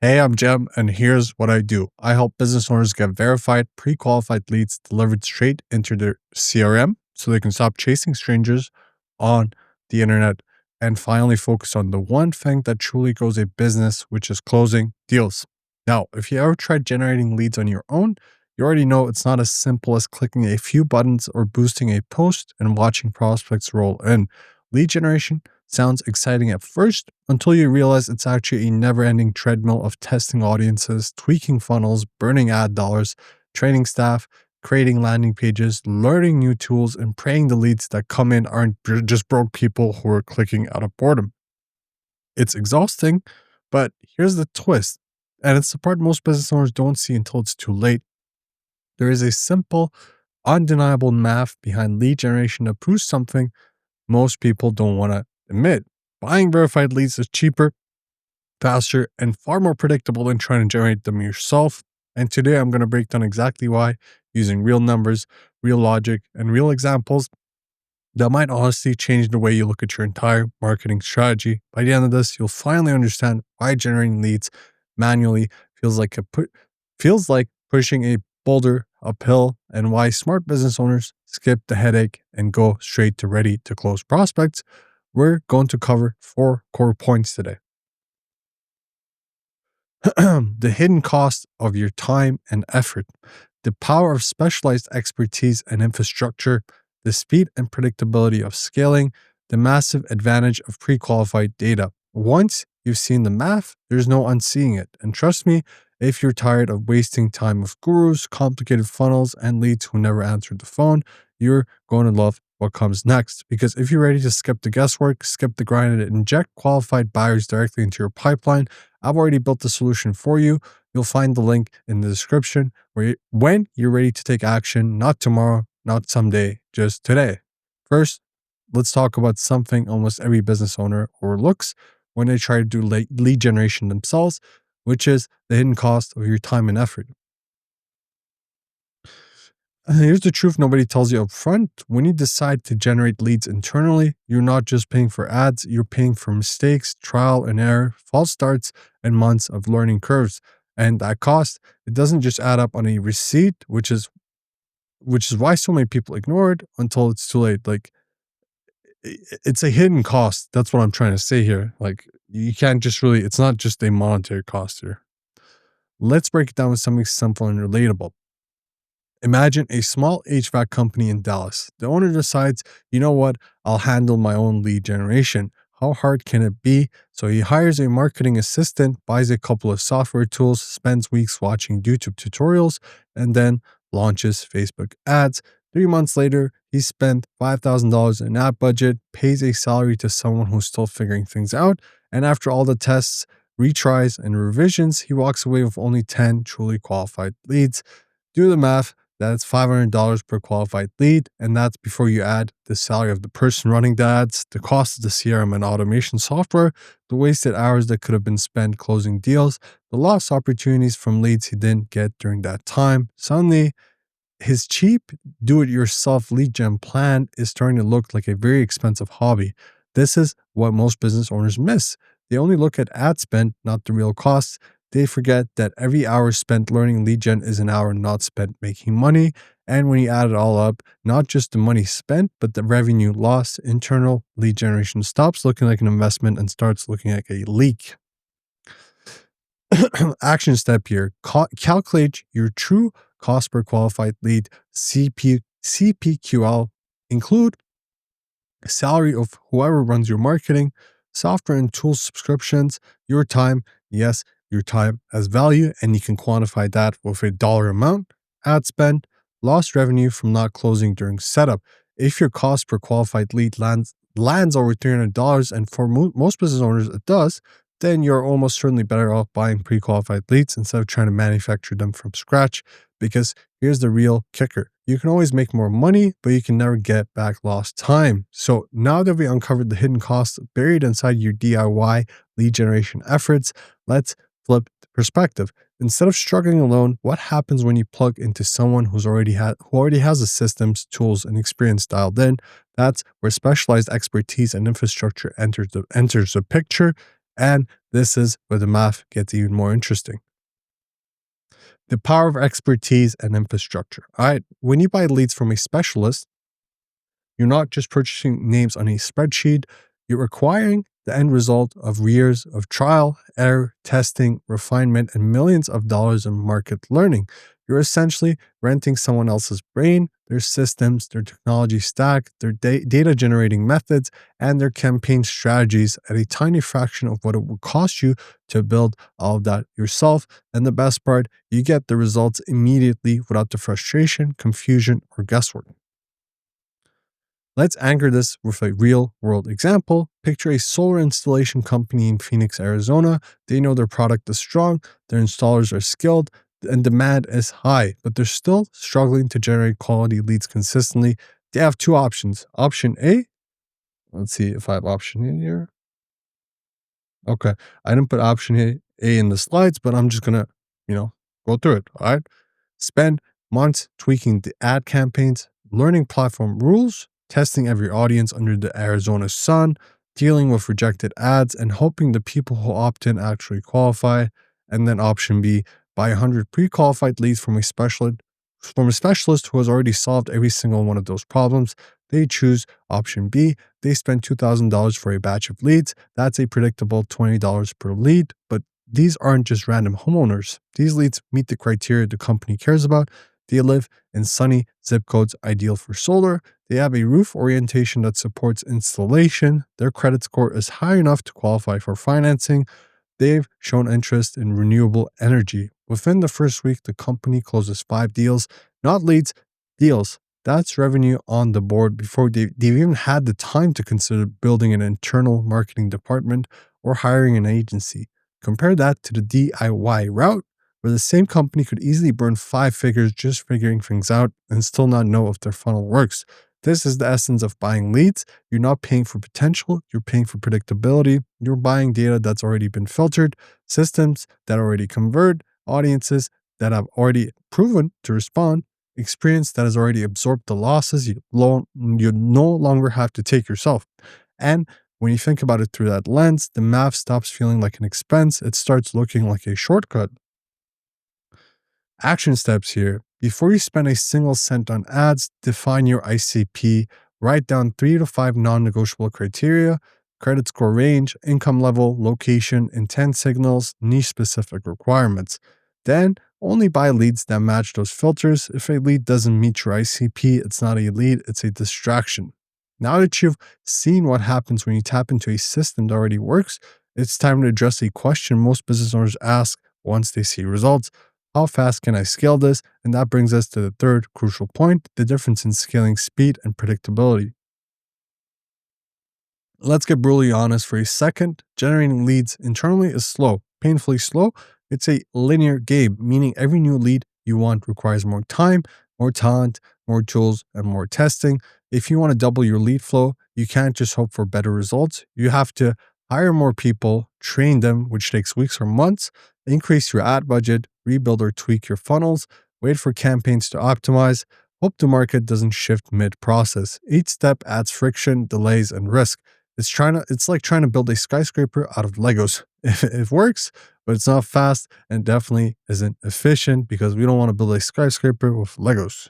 Hey, I'm Jem, and here's what I do. I help business owners get verified, pre qualified leads delivered straight into their CRM so they can stop chasing strangers on the internet and finally focus on the one thing that truly grows a business, which is closing deals. Now, if you ever tried generating leads on your own, you already know it's not as simple as clicking a few buttons or boosting a post and watching prospects roll in. Lead generation sounds exciting at first until you realize it's actually a never ending treadmill of testing audiences, tweaking funnels, burning ad dollars, training staff, creating landing pages, learning new tools, and praying the leads that come in aren't just broke people who are clicking out of boredom. It's exhausting, but here's the twist. And it's the part most business owners don't see until it's too late. There is a simple, undeniable math behind lead generation that proves something most people don't want to admit. Buying verified leads is cheaper, faster, and far more predictable than trying to generate them yourself. And today I'm going to break down exactly why using real numbers, real logic, and real examples that might honestly change the way you look at your entire marketing strategy. By the end of this, you'll finally understand why generating leads manually feels like pushing a boulder uphill and why smart business owners skip the headache and go straight to ready to close prospects. We're going to cover 4 core points today. The hidden cost of your time and effort, the power of specialized expertise and infrastructure, the speed and predictability of scaling, the massive advantage of pre qualified data. Once you've seen the math, there's no unseeing it. And trust me, if you're tired of wasting time with gurus, complicated funnels, and leads who never answered the phone, you're going to love what comes next. Because if you're ready to skip the guesswork, skip the grind, and inject qualified buyers directly into your pipeline, I've already built the solution for you. You'll find the link in the description when you're ready to take action, not tomorrow, not someday, just today. First, let's talk about something almost every business owner overlooks when they try to do lead generation themselves, which is the hidden cost of your time and effort. Here's the truth nobody tells you up front. When you decide to generate leads internally, you're not just paying for ads, you're paying for mistakes, trial and error, false starts, and months of learning curves. And that cost, it doesn't just add up on a receipt, which is why so many people ignore it until it's too late. Like it's a hidden cost. That's what I'm trying to say here. Like you can't just really, it's not just a monetary cost here. Let's break it down with something simple and relatable. Imagine a small HVAC company in Dallas. The owner decides, you know what, I'll handle my own lead generation. How hard can it be? So he hires a marketing assistant, buys a couple of software tools, spends weeks watching YouTube tutorials, and then launches Facebook ads. 3 months later, he spent $5,000 in ad budget, pays a salary to someone who's still figuring things out, and after all the tests, retries, and revisions, he walks away with only 10 truly qualified leads. Do the math. That's $500 per qualified lead, and that's before you add the salary of the person running the ads, the cost of the CRM and automation software, the wasted hours that could have been spent closing deals, the lost opportunities from leads he didn't get during that time. Suddenly, his cheap do-it-yourself lead gen plan is starting to look like a very expensive hobby. This is what most business owners miss. They only look at ad spend, not the real costs. They forget that every hour spent learning lead gen is an hour not spent making money. And when you add it all up, not just the money spent, but the revenue lost, internal lead generation stops looking like an investment and starts looking like a leak. Action step here, calculate your true cost per qualified lead, CPQL. Include salary of whoever runs your marketing, software and tools subscriptions, your time. Yes, your time as value, and you can quantify that with a dollar amount. Ad spend, lost revenue from not closing during setup. If your cost per qualified lead lands over $300, and for most business owners it does, then you're almost certainly better off buying pre-qualified leads instead of trying to manufacture them from scratch. Because here's the real kicker. You can always make more money, but you can never get back lost time. So now that we uncovered the hidden costs buried inside your DIY lead generation efforts, let's flip the perspective. Instead of struggling alone, what happens when you plug into someone who already has the systems, tools, and experience dialed in? That's where specialized expertise and infrastructure enters the picture. And This is where the math gets even more interesting. The power of expertise and infrastructure. All right, when you buy leads from a specialist, you're not just purchasing names on a spreadsheet, you're acquiring the end result of years of trial, error, testing, refinement, and millions of dollars in market learning. You're essentially renting someone else's brain, their systems, their technology stack, their data generating methods, and their campaign strategies at a tiny fraction of what it would cost you to build all of that yourself. And the best part, you get the results immediately without the frustration, confusion, or guesswork. Let's anchor this with a real world example. Picture a solar installation company in Phoenix, Arizona. They know their product is strong, their installers are skilled, and demand is high, but they're still struggling to generate quality leads consistently. They have two options. Option A, let's see if I have option A here. Okay, I didn't put option A in the slides, but I'm just gonna, go through it. All right. Spend months tweaking the ad campaigns, learning platform rules, testing every audience under the Arizona sun, dealing with rejected ads, and hoping the people who opt in actually qualify. And then option B, buy 100 pre-qualified leads from a specialist who has already solved every single one of those problems. They choose option B. They spend $2,000 for a batch of leads. That's a predictable $20 per lead, but these aren't just random homeowners. These leads meet the criteria the company cares about. They live in sunny zip codes ideal for solar. They have a roof orientation that supports installation. Their credit score is high enough to qualify for financing. They've shown interest in renewable energy. Within the first week, the company closes 5 deals, not leads, deals. That's revenue on the board before they've even had the time to consider building an internal marketing department or hiring an agency. Compare that to the DIY route, where the same company could easily burn 5 figures just figuring things out and still not know if their funnel works. This is the essence of buying leads. You're not paying for potential, you're paying for predictability. You're buying data that's already been filtered, systems that already convert, audiences that have already proven to respond, experience that has already absorbed the losses you no longer have to take yourself. And when you think about it through that lens, the math stops feeling like an expense. It starts looking like a shortcut. Action steps here. Before you spend a single cent on ads, define your ICP, write down 3 to 5 non negotiable criteria: credit score range, income level, location, intent signals, niche specific requirements. Then only buy leads that match those filters. If a lead doesn't meet your ICP, it's not a lead, it's a distraction. Now that you've seen what happens when you tap into a system that already works, it's time to address a question most business owners ask once they see results: how fast can I scale this? And that brings us to the third crucial point: the difference in scaling speed and predictability. Let's get brutally honest for a second. Generating leads internally is slow, painfully slow. It's a linear game, meaning every new lead you want requires more time, more talent, more tools, and more testing. If you want to double your lead flow, you can't just hope for better results. You have to hire more people, train them, which takes weeks or months, increase your ad budget, rebuild or tweak your funnels, wait for campaigns to optimize, hope the market doesn't shift mid process. Each step adds friction, delays, and risk. It's like trying to build a skyscraper out of Legos. It works, but it's not fast and definitely isn't efficient because we don't want to build a skyscraper with Legos.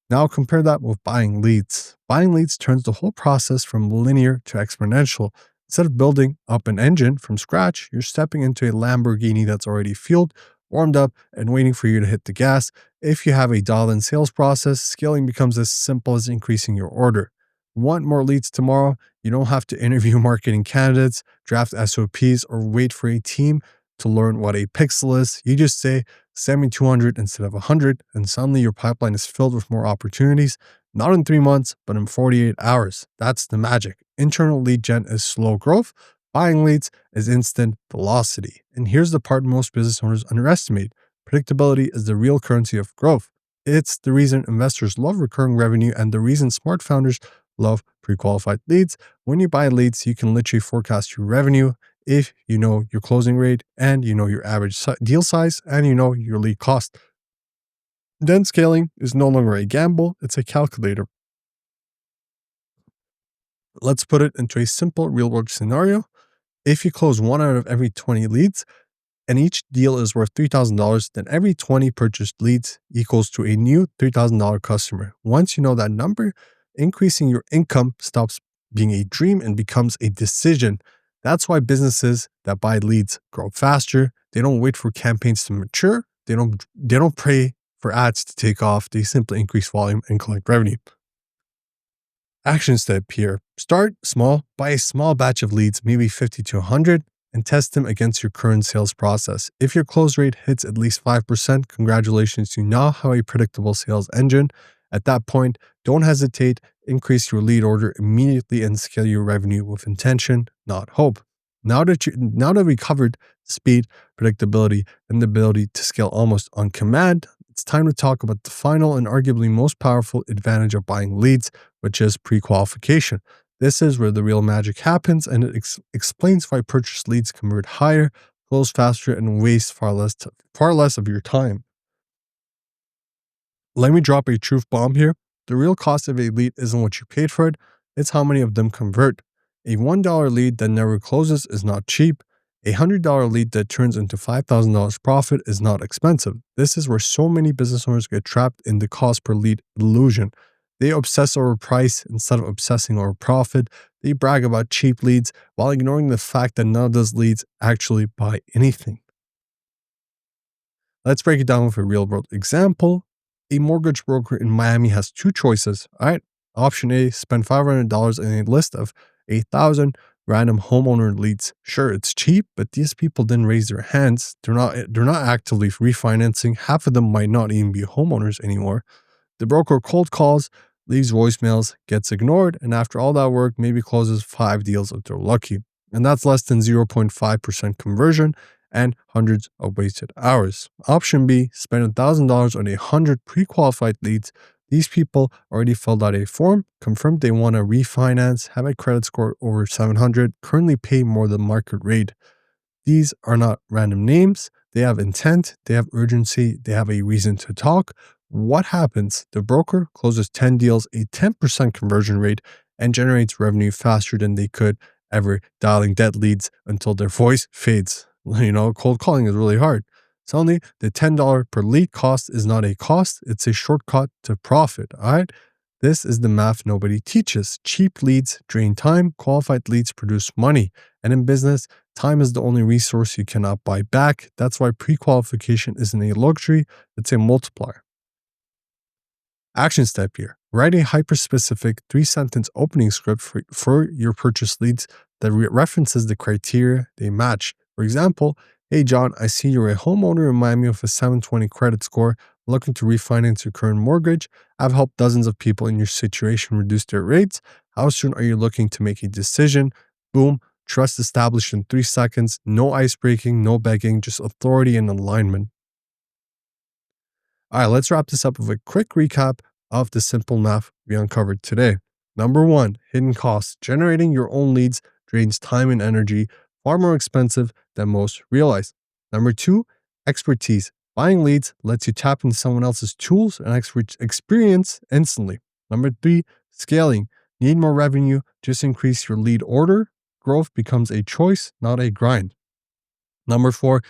Now compare that with buying leads. Buying leads turns the whole process from linear to exponential. Instead of building up an engine from scratch, you're stepping into a Lamborghini that's already fueled, warmed up, and waiting for you to hit the gas. If you have a dialed-in sales process, scaling becomes as simple as increasing your order. Want more leads tomorrow? You don't have to interview marketing candidates, draft SOPs, or wait for a team to learn what a pixel is. You just say, send me 200 instead of 100, and suddenly your pipeline is filled with more opportunities, not in 3 months, but in 48 hours. That's the magic. Internal lead gen is slow growth. Buying leads is instant velocity. And here's the part most business owners underestimate: predictability is the real currency of growth. It's the reason investors love recurring revenue and the reason smart founders love pre-qualified leads. When you buy leads, you can literally forecast your revenue if you know your closing rate and you know your average deal size and you know your lead cost. Then scaling is no longer a gamble, it's a calculator. Let's put it into a simple real world scenario. If you close 1 out of every 20 leads, and each deal is worth $3,000, then every 20 purchased leads equals to a new $3,000 customer. Once you know that number, increasing your income stops being a dream and becomes a decision. That's why businesses that buy leads grow faster. They don't wait for campaigns to mature. They don't pray for ads to take off. They simply increase volume and collect revenue. Action step here. Start small, buy a small batch of leads, maybe 50 to 100, and test them against your current sales process. If your close rate hits at least 5%, congratulations, you now have a predictable sales engine. At that point, don't hesitate, increase your lead order immediately and scale your revenue with intention, not hope. Now that we covered speed, predictability, and the ability to scale almost on command, it's time to talk about the final and arguably most powerful advantage of buying leads, which is pre-qualification. This is where the real magic happens, and it explains why purchase leads convert higher, close faster, and waste far less of your time. Let me drop a truth bomb here. The real cost of a lead isn't what you paid for it, it's how many of them convert. A $1 lead that never closes is not cheap. A $100 lead that turns into $5,000 profit is not expensive. This is where so many business owners get trapped in the cost per lead illusion. They obsess over price instead of obsessing over profit. They brag about cheap leads while ignoring the fact that none of those leads actually buy anything. Let's break it down with a real world example. A mortgage broker in Miami has two choices. All right. Option A, spend $500 in a list of 8,000 random homeowner leads. Sure, it's cheap, but these people didn't raise their hands. They're not actively refinancing. Half of them might not even be homeowners anymore. The broker cold calls, leaves voicemails, gets ignored, and after all that work, maybe closes 5 deals if they're lucky. And that's less than 0.5% conversion and hundreds of wasted hours. Option B, spend $1,000 on 100 pre-qualified leads. These people already filled out a form, confirmed they want to refinance, have a credit score over 700, currently pay more than market rate. These are not random names. They have intent, they have urgency, they have a reason to talk. What happens? The broker closes 10 deals, a 10% conversion rate, and generates revenue faster than they could ever dialing dead leads until their voice fades. Cold calling is really hard. Suddenly, the $10 per lead cost is not a cost, it's a shortcut to profit, all right? This is the math nobody teaches. Cheap leads drain time, qualified leads produce money. And in business, time is the only resource you cannot buy back. That's why pre-qualification isn't a luxury, it's a multiplier. Action step here. Write a hyper-specific 3-sentence opening script for your purchase leads that references the criteria they match. For example, hey John, I see you're a homeowner in Miami with a 720 credit score, looking to refinance your current mortgage. I've helped dozens of people in your situation reduce their rates. How soon are you looking to make a decision? Boom, trust established in 3 seconds. No ice breaking, no begging, just authority and alignment. All right, let's wrap this up with a quick recap of the simple math we uncovered today. Number 1, hidden costs. Generating your own leads drains time and energy, far more expensive than most realize. Number 2, expertise. Buying leads lets you tap into someone else's tools and experience instantly. Number 3, scaling. Need more revenue? Just increase your lead order. Growth becomes a choice, not a grind. Number 4,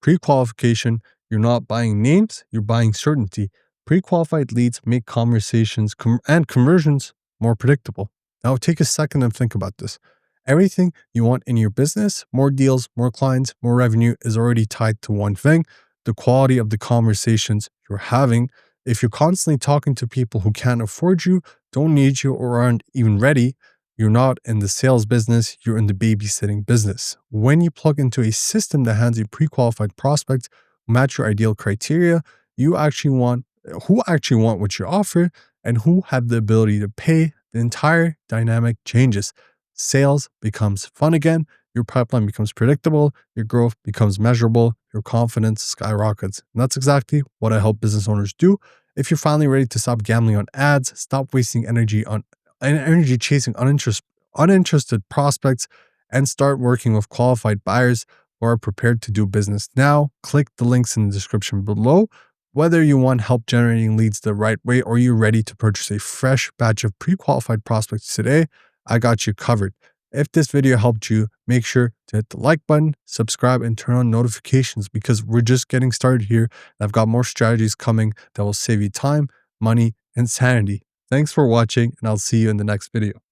pre-qualification. You're not buying names, you're buying certainty. Pre-qualified leads make conversations and conversions more predictable. Now take a second and think about this. Everything you want in your business, more deals, more clients, more revenue, is already tied to one thing: the quality of the conversations you're having. If you're constantly talking to people who can't afford you, don't need you, or aren't even ready, you're not in the sales business, you're in the babysitting business. When you plug into a system that hands you pre-qualified prospects who match your ideal criteria, who actually want what you offer, and who have the ability to pay, the entire dynamic changes. Sales becomes fun again, your pipeline becomes predictable, your growth becomes measurable, your confidence skyrockets. And that's exactly what I help business owners do. If you're finally ready to stop gambling on ads, stop wasting energy chasing uninterested prospects, and start working with qualified buyers who are prepared to do business now, click the links in the description below. Whether you want help generating leads the right way or you're ready to purchase a fresh batch of pre-qualified prospects today, I got you covered. If this video helped you, make sure to hit the like button, subscribe, and turn on notifications because we're just getting started here. And I've got more strategies coming that will save you time, money, and sanity. Thanks for watching, and I'll see you in the next video.